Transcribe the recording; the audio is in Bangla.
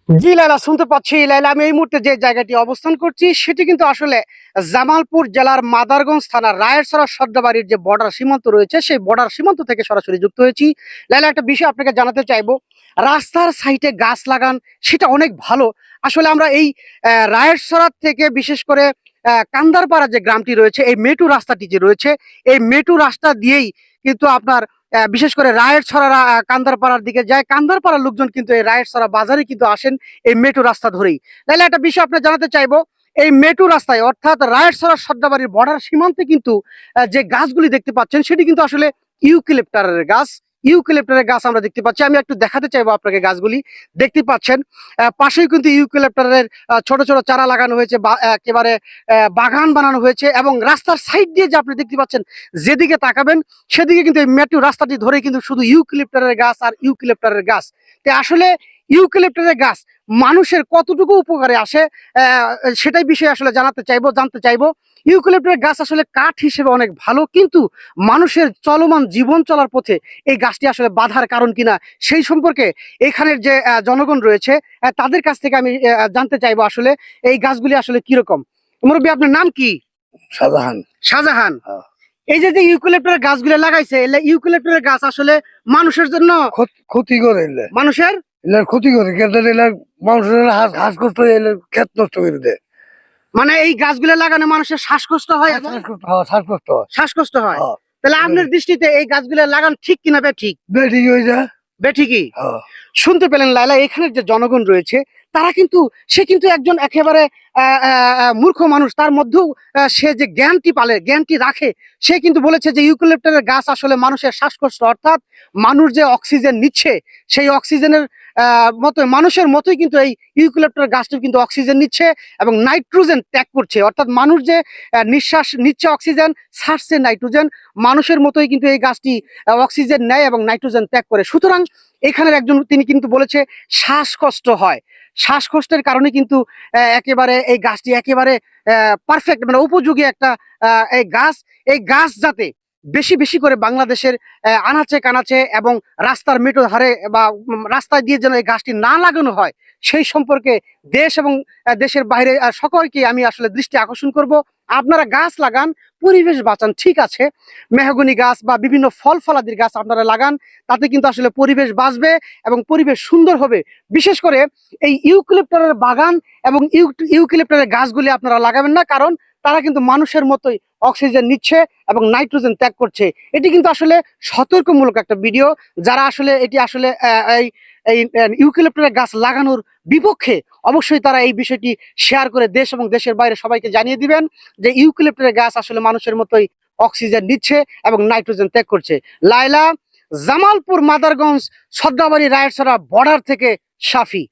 জি লাইলা, শুনতে পাচ্ছি। লাইলা, আমি এই মুহূর্তে যে জায়গাটি অবস্থান করছি সেটি কিন্তু আসলে জামালপুর জেলার মাদারগঞ্জ থানার রায়েরসরা সর্দাবাড়ির যে বর্ডার সীমান্ত রয়েছে সেই বর্ডার সীমান্ত থেকে সরাসরি যুক্ত হয়েছি। লাইলা, একটা বিষয় আপনাকে জানাতে চাইবো। রাস্তার সাইডে গাছ লাগান, সেটা অনেক ভালো। আসলে আমরা এই রায়েরসরা থেকে বিশেষ করে কান্দারপাড়া যে গ্রামটি রয়েছে, এই মেটু রাস্তাটি যে রয়েছে, এই মেটু রাস্তা দিয়েই কিন্তু আপনার বিশেষ করে রায়েরছড়া কান্দারপাড়ার দিকে যায়। কান্দারপাড়ার লোকজন কিন্তু এই রায়েরছড়া বাজারে কিন্তু আসেন এই মেট্রো রাস্তা ধরেই। তাহলে একটা বিষয় আপনি জানাতে চাইবো, এই মেট্রো রাস্তায় অর্থাৎ রায়েরছড়া সর্দাবাড়ির বর্ডার সীমান্তে কিন্তু যে গাছগুলি দেখতে পাচ্ছেন সেটি কিন্তু আসলে ইউক্যালিপ্টারের গাছ। ইউক্যালিপ্টারের গাছ আমরা দেখতে পাচ্ছি। আমি একটু দেখাতে চাইবো আপনাকে গাছগুলি। দেখতে পাচ্ছেন পাশেই কিন্তু ইউক্যালিপ্টারের ছোট ছোট চারা লাগানো হয়েছে, একেবারে বাগান বানানো হয়েছে। এবং রাস্তার সাইড দিয়ে যে আপনি দেখতে পাচ্ছেন, যেদিকে তাকাবেন সেদিকে কিন্তু এই মেট্রো রাস্তাটি ধরে কিন্তু শুধু ইউক্যালিপ্টারের গাছ আর ইউক্যালিপ্টারের গাছ। তো আসলে ইউক্যালিপ্টারের গাছ মানুষের কতটুকু উপকারে আসে, সেটাই বিষয়ে আসলে জানতে চাইবো। ইউক্যালিপ্টারের গাছ আসলে কাঠ হিসেবে অনেক ভালো, কিন্তু মানুষের চলমান জীবন চলার পথে এই গাছটি আসলে বাধার কারণ কিনা সেই সম্পর্কে এখানের যে জনগণ রয়েছে তাদের কাছ থেকে আমি জানতে চাইবো আসলে এই গাছগুলি আসলে কিরকম। মুরব্বী, আপনার নাম কি? শাহজাহান। শাহজাহান। হ্যাঁ। এই যে যে ইউক্যালিপ্টারের গাছগুলো লাগাইছে, ইউক্যালিপ্টারের গাছ আসলে মানুষের জন্য ক্ষতি করে মানুষের ক্ষতি করে মানুষের শ্বাসকষ্ট ক্ষেত নষ্ট করে দেয়। মানে এই গাছগুলো লাগানো মানুষের শ্বাসকষ্ট হয় এবং শ্বাসকষ্ট হয়। শ্বাসকষ্ট হয়। তাহলে আপনার দৃষ্টিতে এই গাছগুলো লাগানো ঠিক কিনা বেঠিক? বেঠিক হয়ে যায়। বেঠিকই। শুনতে পেলেন লায়লা, এখানের যে জনগণ রয়েছে তারা কিন্তু সে কিন্তু একজন একেবারে মূর্খ মানুষ। তার মধ্যেও সে যে জ্ঞানটি রাখে, সে কিন্তু বলেছে যে ইউক্যালিপ্টারের গাছ আসলে মানুষের শ্বাসকষ্ট, অর্থাৎ মানুষ যে অক্সিজেন নিচ্ছে সেই অক্সিজেনের মতো মানুষের মতোই কিন্তু এই ইউক্যালিপ্টারের গাছটি কিন্তু অক্সিজেন নিচ্ছে এবং নাইট্রোজেন ত্যাগ করছে। অর্থাৎ মানুষ যে নিঃশ্বাস নিচ্ছে অক্সিজেন, ছাড়ছে নাইট্রোজেন, মানুষের মতোই কিন্তু এই গাছটি অক্সিজেন নেয় এবং নাইট্রোজেন ত্যাগ করে। সুতরাং এখানের একজন তিনি কিন্তু বলেছে শ্বাসকষ্ট হয়, শ্বাসকষ্টের কারণে কিন্তু একেবারে এই গাছটি একেবারে পারফেক্ট, মানে উপযোগী একটা এই গাছ যাতে বেশি বেশি করে বাংলাদেশের আনাচে কানাচে এবং রাস্তার মেঠো ধারে বা রাস্তায় দিয়ে যেন এই গাছটি না লাগানো হয় সেই সম্পর্কে দেশ এবং দেশের বাইরে সকলকে আমি আসলে দৃষ্টি আকর্ষণ করব। আপনারা গাছ লাগান, পরিবেশ বাঁচান, ঠিক আছে। মেহগনি গাছ বা বিভিন্ন ফল ফলাদির গাছ আপনারা লাগান, তাতে কিন্তু আসলে পরিবেশ বাঁচবে এবং পরিবেশ সুন্দর হবে। বিশেষ করে এই ইউক্যালিপ্টারের বাগান এবং ইউক্যালিপ্টারের গাছগুলি আপনারা লাগাবেন না, কারণ তারা কিন্তু মানুষের মতোই অক্সিজেন নিচ্ছে এবং নাইট্রোজেন ত্যাগ করছে। এটি কিন্তু আসলে সতর্কমূলক একটা ভিডিও। যারা আসলে এটি আসলে এই এই ইউক্যালিপ্টারের গাছ লাগানোর বিপক্ষে, অবশ্যই তারা এই বিষয়টি শেয়ার করে দেশ এবং দেশের বাইরে সবাইকে জানিয়ে দিবেন যে ইউক্যালিপ্টারের গাছ আসলে মানুষের মতোই অক্সিজেন নিচ্ছে এবং নাইট্রোজেন ত্যাগ করছে। লায়লা, জামালপুর মাদারগঞ্জ সর্দাবাড়ি রায়েরছড়া বর্ডার থেকে শাফি।